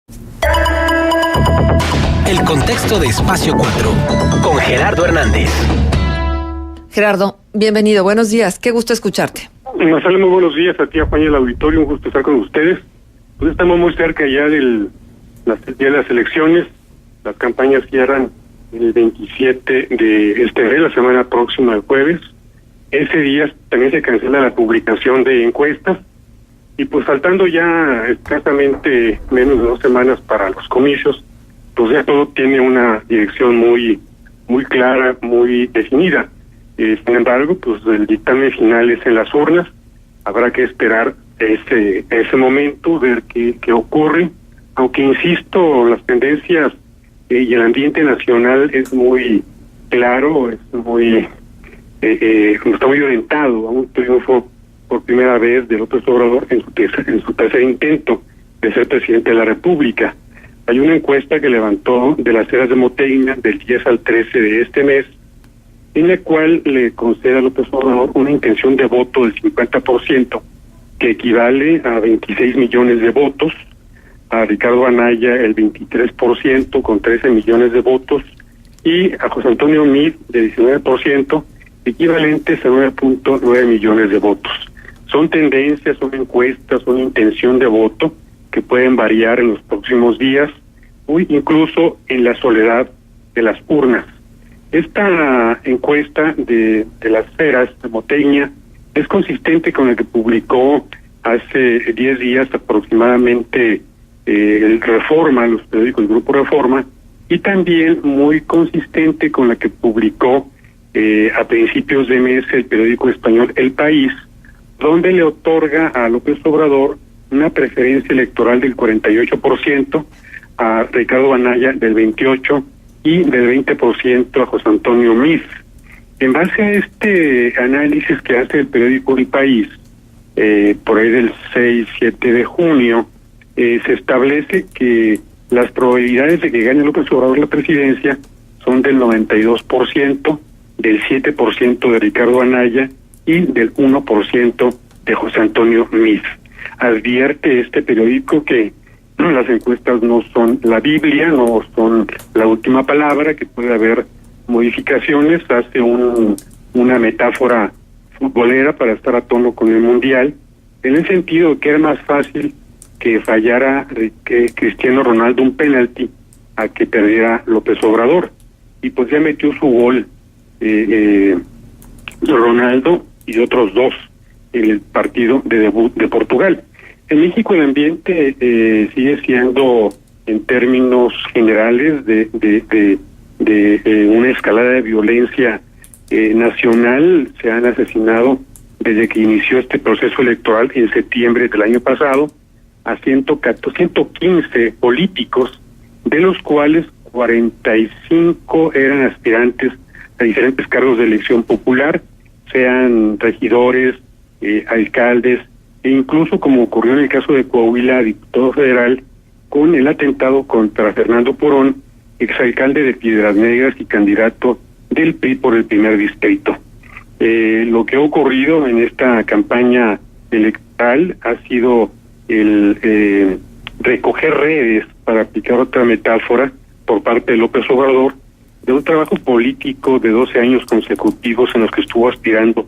El contexto de Espacio 4, con Gerardo Hernández. Gerardo, bienvenido, buenos días, qué gusto escucharte. Marcelo, muy buenos días a ti, a Juan y al auditorio, un gusto estar con ustedes. Pues estamos muy cerca ya de las elecciones, las campañas cierran el 27 de este mes, la semana próxima, el jueves. Ese día también se cancela la publicación de encuestas, y pues faltando ya escasamente menos de 2 semanas para los comicios, pues ya todo tiene una dirección muy clara, muy definida. Sin embargo, pues el dictamen final es en las urnas. Habrá que esperar ese momento, ver qué ocurre. Aunque insisto, las tendencias y el ambiente nacional es muy claro, está muy orientado a un triunfo por primera vez de López Obrador en su tercer intento de ser presidente de la República. Hay una encuesta que levantó de las Heras de Moteina del 10 al 13 de este mes, en la cual le concede a López Obrador una intención de voto del 50%, que equivale a 26 millones de votos, a Ricardo Anaya el 23% con 13 millones de votos, y a José Antonio Meade de 19%, equivalentes a 9.9 millones de votos. Son tendencias, son encuestas, son intención de voto que pueden variar en los próximos días, o incluso en la soledad de las urnas. Esta encuesta de las Heras de Moteina es consistente con la que publicó hace 10 días aproximadamente el Reforma, los periódicos del Grupo Reforma, y también muy consistente con la que publicó a principios de mes el periódico español El País, donde le otorga a López Obrador una preferencia electoral del 48%, a Ricardo Anaya del 28% y del 20% a José Antonio Meade. En base a este análisis que hace el periódico El País, por ahí del 6-7 de junio, se establece que las probabilidades de que gane López Obrador la presidencia son del 92%, del 7% de Ricardo Anaya y del 1% de José Antonio Meade. Advierte este periódico que las encuestas no son la Biblia, no son la última palabra, que puede haber modificaciones. Hace una metáfora futbolera para estar a tono con el Mundial, en el sentido de que era más fácil que fallara que Cristiano Ronaldo un penalti a que perdiera López Obrador. Y pues ya metió su gol Ronaldo y otros 2 en el partido de debut de Portugal. En México el ambiente sigue siendo, en términos generales, de una escalada de violencia nacional. Se han asesinado desde que inició este proceso electoral en septiembre del año pasado a 115 políticos, de los cuales 45 eran aspirantes a diferentes cargos de elección popular, sean regidores, alcaldes, e incluso, como ocurrió en el caso de Coahuila, diputado federal, con el atentado contra Fernando Porón, exalcalde de Piedras Negras y candidato del PRI por el primer distrito. Lo que ha ocurrido en esta campaña electoral ha sido el recoger redes, para aplicar otra metáfora, por parte de López Obrador, de un trabajo político de 12 años consecutivos en los que estuvo aspirando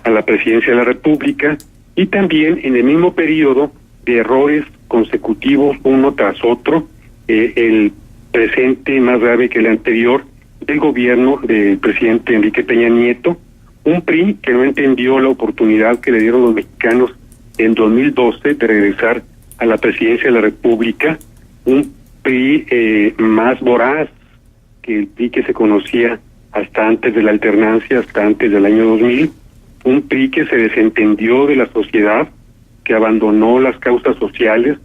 a la presidencia de la República, y también en el mismo periodo de errores consecutivos uno tras otro, el presente más grave que el anterior, del gobierno del presidente Enrique Peña Nieto, un PRI que no entendió la oportunidad que le dieron los mexicanos en 2012 de regresar a la presidencia de la República, un PRI más voraz que el PRI que se conocía hasta antes de la alternancia, hasta antes del año 2000, un PRI que se desentendió de la sociedad, que abandonó las causas sociales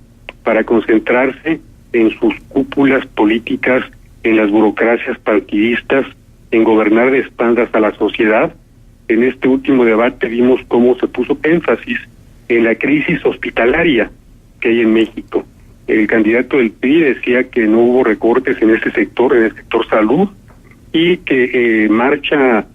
para concentrarse en sus cúpulas políticas, en las burocracias partidistas, en gobernar de espaldas a la sociedad. En este último debate vimos cómo se puso énfasis en la crisis hospitalaria que hay en México. El candidato del PRI decía que no hubo recortes en ese sector, en el sector salud, y que marcha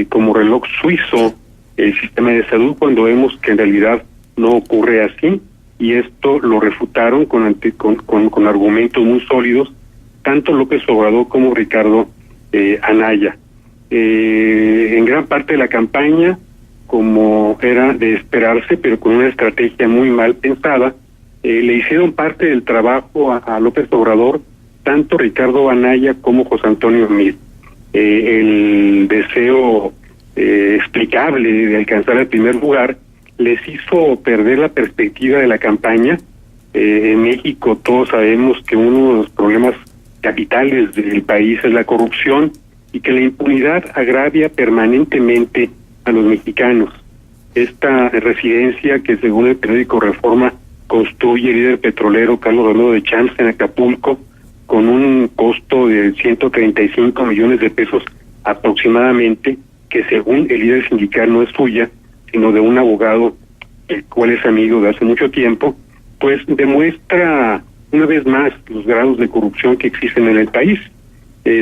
como reloj suizo el sistema de salud, cuando vemos que en realidad no ocurre así. y esto lo refutaron con argumentos muy sólidos, tanto López Obrador como Ricardo Anaya. En gran parte de la campaña, como era de esperarse, pero con una estrategia muy mal pensada, le hicieron parte del trabajo a López Obrador, tanto Ricardo Anaya como José Antonio Meade. El deseo explicable de alcanzar el primer lugar les hizo perder la perspectiva de la campaña. En México todos sabemos que uno de los problemas capitales del país es la corrupción y que la impunidad agravia permanentemente a los mexicanos. Esta residencia que según el periódico Reforma construye el líder petrolero Carlos Romero de Champs en Acapulco con un costo de 135 millones de pesos aproximadamente, que según el líder sindical no es suya, sino de un abogado el cual es amigo de hace mucho tiempo, pues demuestra una vez más los grados de corrupción que existen en el país.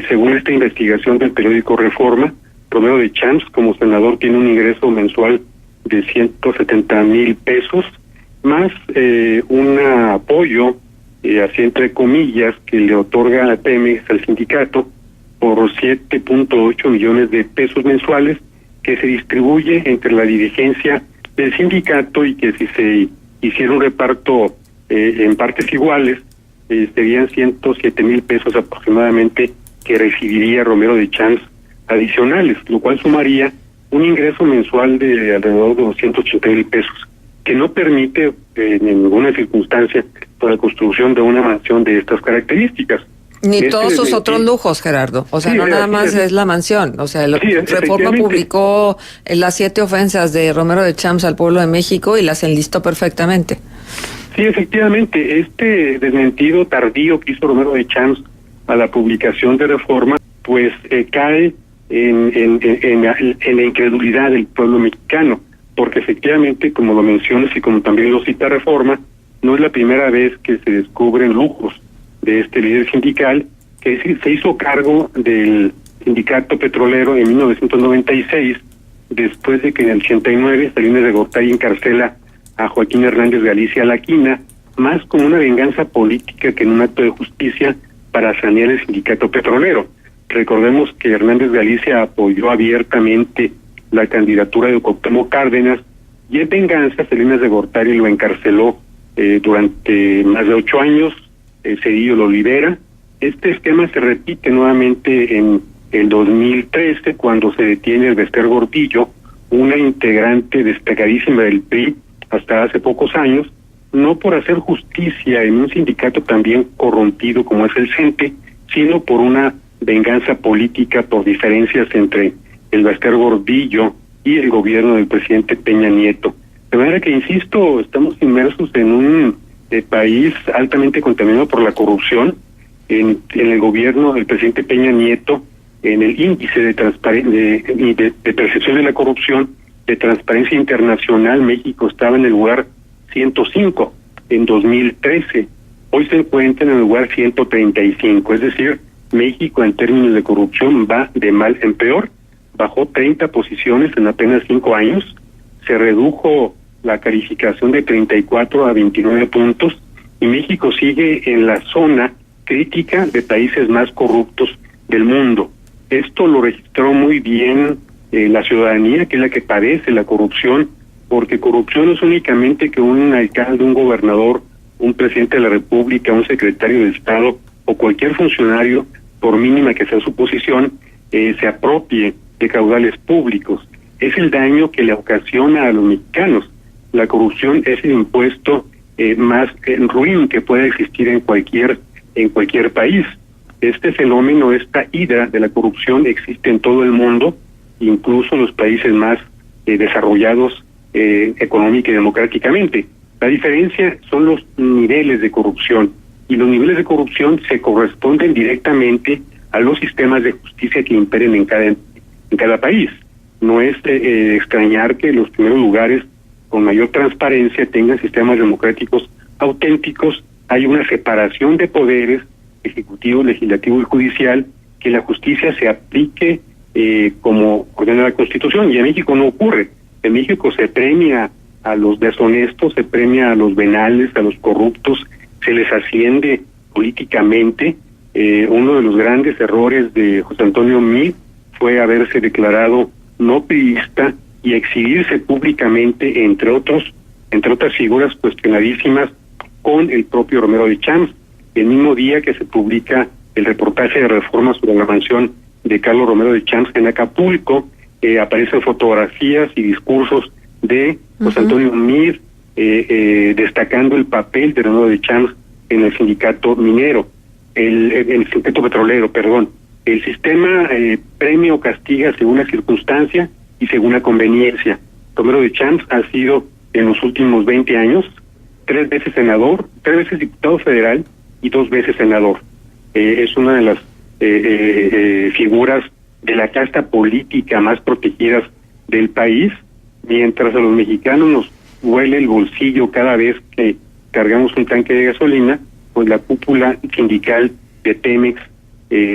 Según esta investigación del periódico Reforma, Romero de Champs como senador tiene un ingreso mensual de 170,000 pesos, más un apoyo, así entre comillas, que le otorga a Pemex, al sindicato, por 7.8 millones de pesos mensuales, que se distribuye entre la dirigencia del sindicato, y que si se hiciera un reparto en partes iguales, serían 107,000 pesos aproximadamente que recibiría Romero de Champs adicionales, lo cual sumaría un ingreso mensual de alrededor de 280,000 pesos, que no permite en ninguna circunstancia la construcción de una mansión de estas características. Ni todos sus otros lujos, Gerardo. O sea, sí, no nada más es la mansión. O sea, Reforma publicó las 7 ofensas de Romero de Champs al pueblo de México y las enlistó perfectamente. Sí, efectivamente. Este desmentido tardío que hizo Romero de Champs a la publicación de Reforma, pues cae en la incredulidad del pueblo mexicano, porque efectivamente, como lo mencionas y como también lo cita Reforma, no es la primera vez que se descubren lujos de este líder sindical, que se hizo cargo del sindicato petrolero en 1996, después de que en el 89 Salinas de Gortari encarcela a Joaquín Hernández Galicia Laquina, más como una venganza política que en un acto de justicia para sanear el sindicato petrolero. Recordemos que Hernández Galicia apoyó abiertamente la candidatura de Cuauhtémoc Cárdenas, y en venganza Salinas de Gortari lo encarceló durante más de 8 años. Cedillo lo libera. Este esquema se repite nuevamente en el 2013, cuando se detiene el Bester Gordillo, una integrante destacadísima del PRI hasta hace pocos años, no por hacer justicia en un sindicato también corrompido como es el CENTE, sino por una venganza política por diferencias entre el Bester Gordillo y el gobierno del presidente Peña Nieto. De manera que, insisto, estamos inmersos en un país altamente contaminado por la corrupción. En el gobierno del presidente Peña Nieto, en el índice de percepción de la corrupción de Transparencia Internacional, México estaba en el lugar 105 en 2013. Hoy se encuentra en el lugar 135, es decir, México en términos de corrupción va de mal en peor. Bajó 30 posiciones en apenas 5 años, se redujo la calificación de 34 a 29 puntos, y México sigue en la zona crítica de países más corruptos del mundo. Esto lo registró muy bien la ciudadanía, que es la que padece la corrupción, porque corrupción no es únicamente que un alcalde, un gobernador, un presidente de la República, un secretario de Estado o cualquier funcionario, por mínima que sea su posición, se apropie de caudales públicos. Es el daño que le ocasiona a los mexicanos. La corrupción es el impuesto más ruin que puede existir en cualquier país. Este fenómeno, esta hidra de la corrupción, existe en todo el mundo, incluso en los países más desarrollados económica y democráticamente. La diferencia son los niveles de corrupción, y los niveles de corrupción se corresponden directamente a los sistemas de justicia que imperen en cada país. No es extrañar que los primeros lugares con mayor transparencia tengan sistemas democráticos auténticos. Hay una separación de poderes, ejecutivo, legislativo y judicial, que la justicia se aplique como ordena la Constitución, y en México no ocurre. En México se premia a los deshonestos, se premia a los venales, a los corruptos, se les asciende políticamente. Uno de los grandes errores de José Antonio Meade fue haberse declarado no priista y exhibirse públicamente, entre otras figuras cuestionadísimas, con el propio Romero de Champs. El mismo día que se publica el reportaje de Reforma sobre la mansión de Carlos Romero de Champs en Acapulco, aparecen fotografías y discursos de José Antonio Meade destacando el papel de Romero de Champs en el sindicato minero, el sindicato petrolero, perdón. El sistema premia o castiga según la circunstancia y según la conveniencia. Romero de Champs ha sido en los últimos 20 años 3 veces senador, 3 veces diputado federal y 2 veces senador. Es una de las figuras de la casta política más protegidas del país, mientras a los mexicanos nos duele el bolsillo cada vez que cargamos un tanque de gasolina, pues la cúpula sindical de Pemex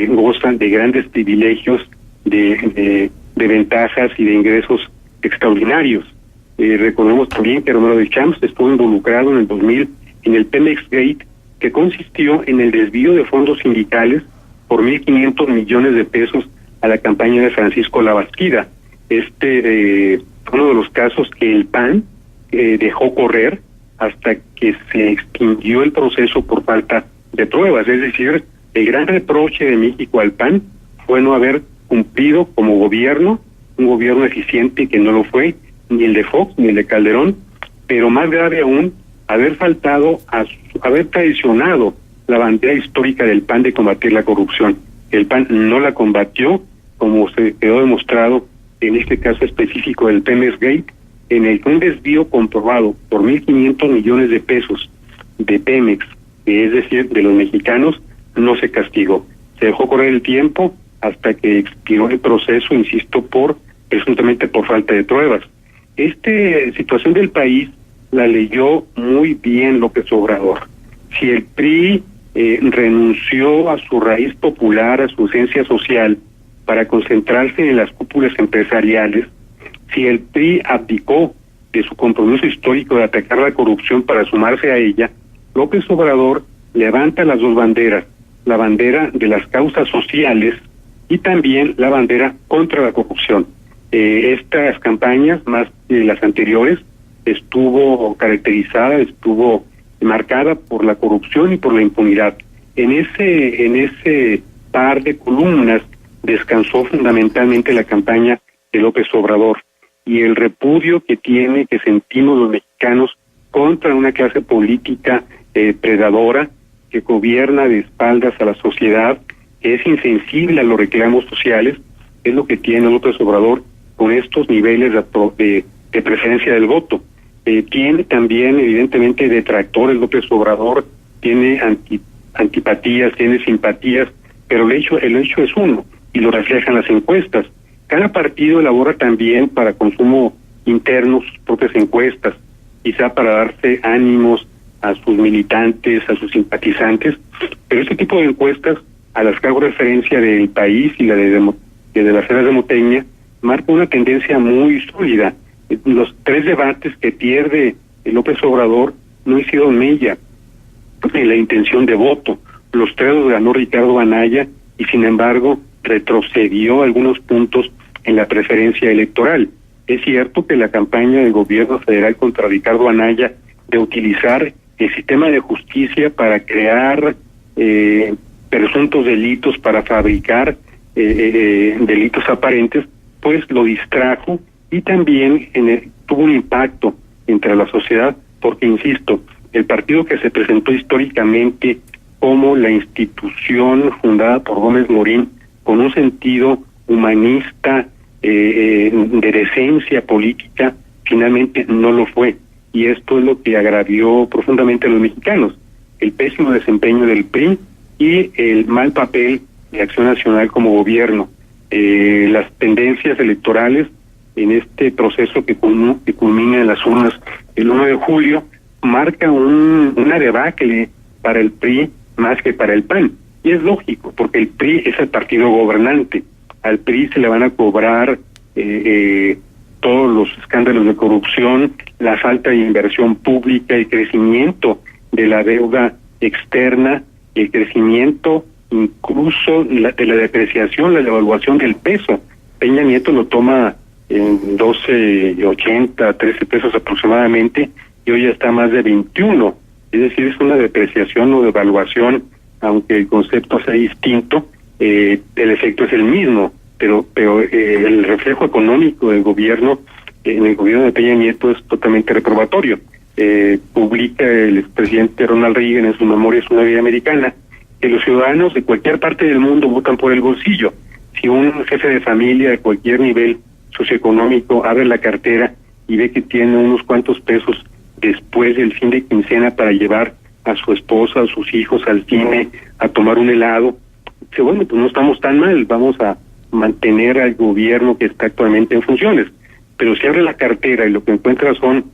gozan de grandes privilegios, de ventajas y de ingresos extraordinarios. Recordemos también que Romero de Champs estuvo involucrado en el 2000 en el Pemex Gate, que consistió en el desvío de fondos sindicales por 1.500 millones de pesos a la campaña de Francisco Labastida. Uno de los casos que el PAN dejó correr hasta que se extinguió el proceso por falta de pruebas. Es decir, el gran reproche de México al PAN fue no haber cumplido como gobierno, un gobierno eficiente que no lo fue, ni el de Fox ni el de Calderón, pero más grave aún, haber traicionado la bandera histórica del PAN de combatir la corrupción. El PAN no la combatió, como se quedó demostrado en este caso específico del Pemex Gate, en el que un desvío comprobado por 1.500 millones de pesos de Pemex, es decir, de los mexicanos, no se castigó. Se dejó correr el tiempo hasta que expiró el proceso, insisto, presuntamente por falta de pruebas. Esta situación del país la leyó muy bien López Obrador. Si el PRI renunció a su raíz popular, a su esencia social, para concentrarse en las cúpulas empresariales, si el PRI abdicó de su compromiso histórico de atacar la corrupción para sumarse a ella, López Obrador levanta las dos banderas, la bandera de las causas sociales y también la bandera contra la corrupción. Estas campañas, más que las anteriores, estuvo marcada por la corrupción y por la impunidad. En ese par de columnas descansó fundamentalmente la campaña de López Obrador y el repudio que sentimos los mexicanos contra una clase política predadora que gobierna de espaldas a la sociedad, que es insensible a los reclamos sociales, es lo que tiene López Obrador con estos niveles de preferencia del voto. Tiene también, evidentemente, detractores López Obrador, tiene antipatías, tiene simpatías, pero el hecho es uno, y lo reflejan las encuestas. Cada partido elabora también para consumo interno sus propias encuestas, quizá para darse ánimos a sus militantes, a sus simpatizantes, pero este tipo de encuestas, a las que hago referencia del país y la de la Sierra de Moteña, marca una tendencia muy sólida. Los 3 debates que pierde López Obrador no hicieron mella en la intención de voto. Los 3 los ganó Ricardo Anaya y sin embargo retrocedió algunos puntos en la preferencia electoral. Es cierto que la campaña del gobierno federal contra Ricardo Anaya de utilizar el sistema de justicia para crear presuntos delitos, para fabricar delitos aparentes, pues lo distrajo y también tuvo un impacto entre la sociedad, porque, insisto, el partido que se presentó históricamente como la institución fundada por Gómez Morín, con un sentido humanista, de decencia política, finalmente no lo fue. Y esto es lo que agravió profundamente a los mexicanos, el pésimo desempeño del PRI y el mal papel de Acción Nacional como gobierno. Las tendencias electorales en este proceso que culmina en las urnas el 1 de julio marca una debacle para el PRI más que para el PAN. Y es lógico, porque el PRI es el partido gobernante. Al PRI se le van a cobrar todos los escándalos de corrupción, la falta de inversión pública, el crecimiento de la deuda externa, el crecimiento incluso de la depreciación, la devaluación del peso. Peña Nieto lo toma en 12.80, 13 pesos aproximadamente, y hoy ya está más de 21. Es decir, es una depreciación o devaluación, aunque el concepto sea distinto, el efecto es el mismo, pero el reflejo económico del gobierno, en el gobierno de Peña Nieto, es totalmente reprobatorio. Publica el expresidente Ronald Reagan en su memoria Es una vida americana, que los ciudadanos de cualquier parte del mundo votan por el bolsillo. Si un jefe de familia de cualquier nivel socioeconómico abre la cartera y ve que tiene unos cuantos pesos después del fin de quincena para llevar a su esposa, a sus hijos al cine, a tomar un helado, dice, bueno, pues no estamos tan mal, vamos a mantener al gobierno que está actualmente en funciones. Pero si abre la cartera y lo que encuentra son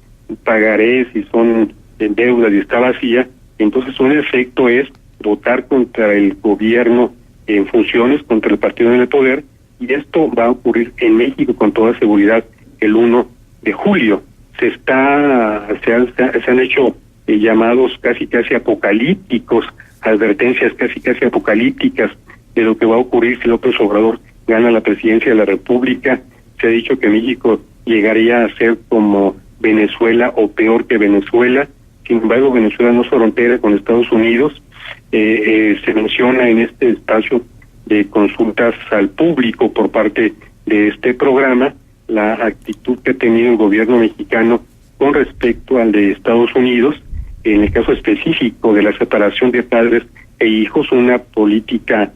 pagarés y son deudas y está vacía, entonces un efecto es votar contra el gobierno en funciones, contra el partido en el poder, y esto va a ocurrir en México con toda seguridad el 1 de julio. Se han hecho llamados casi apocalípticos, advertencias casi apocalípticas de lo que va a ocurrir si López Obrador gana la presidencia de la República. Se ha dicho que México llegaría a ser como Venezuela o peor que Venezuela. Sin embargo, Venezuela no es frontera con Estados Unidos. Se menciona en este espacio de consultas al público por parte de este programa la actitud que ha tenido el gobierno mexicano con respecto al de Estados Unidos, en el caso específico de la separación de padres e hijos, una política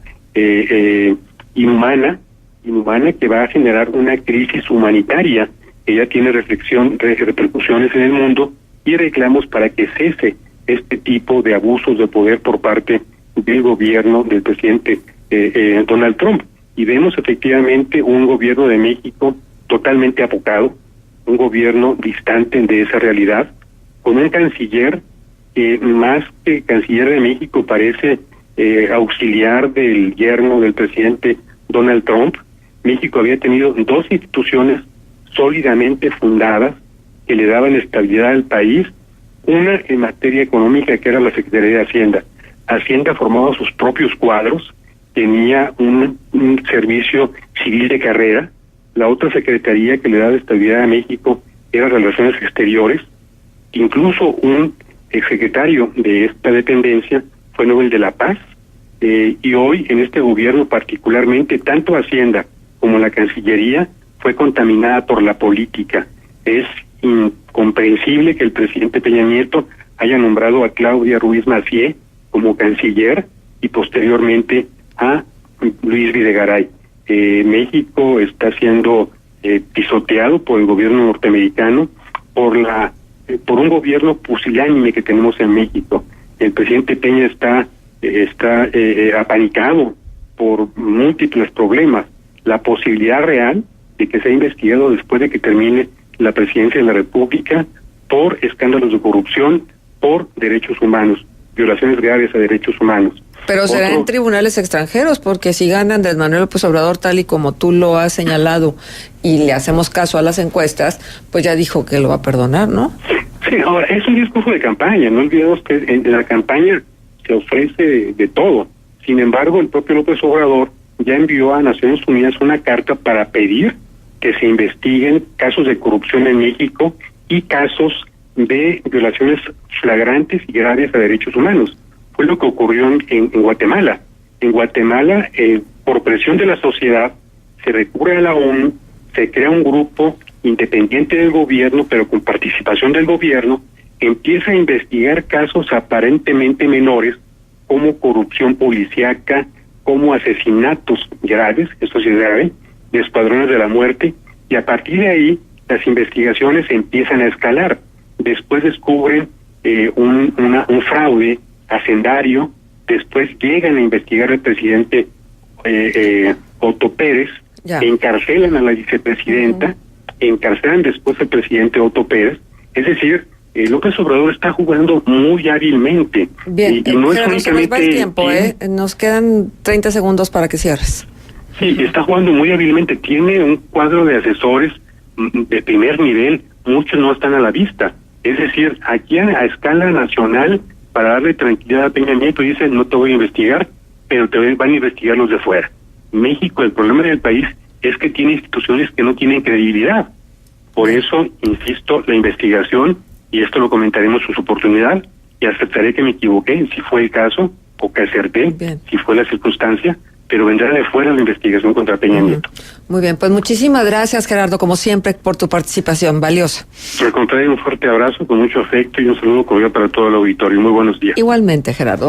inhumana que va a generar una crisis humanitaria que ya tiene repercusiones en el mundo, y reclamos para que cese este tipo de abusos de poder por parte del gobierno del presidente Donald Trump. Y vemos efectivamente un gobierno de México totalmente apocado, un gobierno distante de esa realidad, con un canciller que más que canciller de México parece auxiliar del yerno del presidente Donald Trump. México había tenido dos instituciones sólidamente fundadas que le daban estabilidad al país, una en materia económica que era la Secretaría de Hacienda. Hacienda formaba sus propios cuadros, tenía un servicio civil de carrera. La otra secretaría que le daba estabilidad a México era Relaciones Exteriores. Incluso un exsecretario de esta dependencia fue Nobel de la Paz, y hoy en este gobierno particularmente tanto Hacienda como la Cancillería fue contaminada por la política. Es incomprensible que el presidente Peña Nieto haya nombrado a Claudia Ruiz Massieu como canciller y posteriormente a Luis Videgaray. México está siendo pisoteado por el gobierno norteamericano, por un gobierno pusilánime que tenemos en México. El presidente Peña está apanicado por múltiples problemas. La posibilidad real de que sea investigado después de que termine la presidencia de la República por escándalos de corrupción, por derechos humanos, violaciones graves a derechos humanos. Pero será en tribunales extranjeros, porque si gana Andrés Manuel López Obrador, tal y como tú lo has señalado, y le hacemos caso a las encuestas, pues ya dijo que lo va a perdonar, ¿no? Sí, ahora, es un discurso de campaña, no olvidemos que en la campaña se ofrece de todo. Sin embargo, el propio López Obrador ya envió a Naciones Unidas una carta para pedir que se investiguen casos de corrupción en México y casos de violaciones flagrantes y graves a derechos humanos. Fue lo que ocurrió en Guatemala. En Guatemala, por presión de la sociedad, se recurre a la ONU, se crea un grupo independiente del gobierno, pero con participación del gobierno, empieza a investigar casos aparentemente menores, como corrupción policíaca, como asesinatos graves, esto sí es grave, de escuadrones de la muerte, y a partir de ahí las investigaciones empiezan a escalar. Después descubren un fraude hacendario, después llegan a investigar al presidente Otto Pérez, encarcelan a la vicepresidenta, encarcelan después al presidente Otto Pérez. Es decir, López Obrador está jugando muy hábilmente. Bien, y no es únicamente se nos va el tiempo, nos quedan 30 segundos para que cierres. Sí, está jugando muy hábilmente. Tiene un cuadro de asesores de primer nivel, muchos no están a la vista. Es decir, aquí a escala nacional, para darle tranquilidad a Peña Nieto, dicen, no te voy a investigar, pero te van a investigar los de fuera. México, el problema del país es que tiene instituciones que no tienen credibilidad. Por eso, insisto, la investigación, y esto lo comentaremos en su oportunidad, y aceptaré que me equivoqué, si fue el caso, o que acerté, si fue la circunstancia, pero vendrá de fuera la investigación contra Peña Nieto. Muy bien, pues muchísimas gracias, Gerardo, como siempre, por tu participación valiosa. Al contrario, un fuerte abrazo, con mucho afecto, y un saludo cordial para todo el auditorio. Muy buenos días. Igualmente, Gerardo.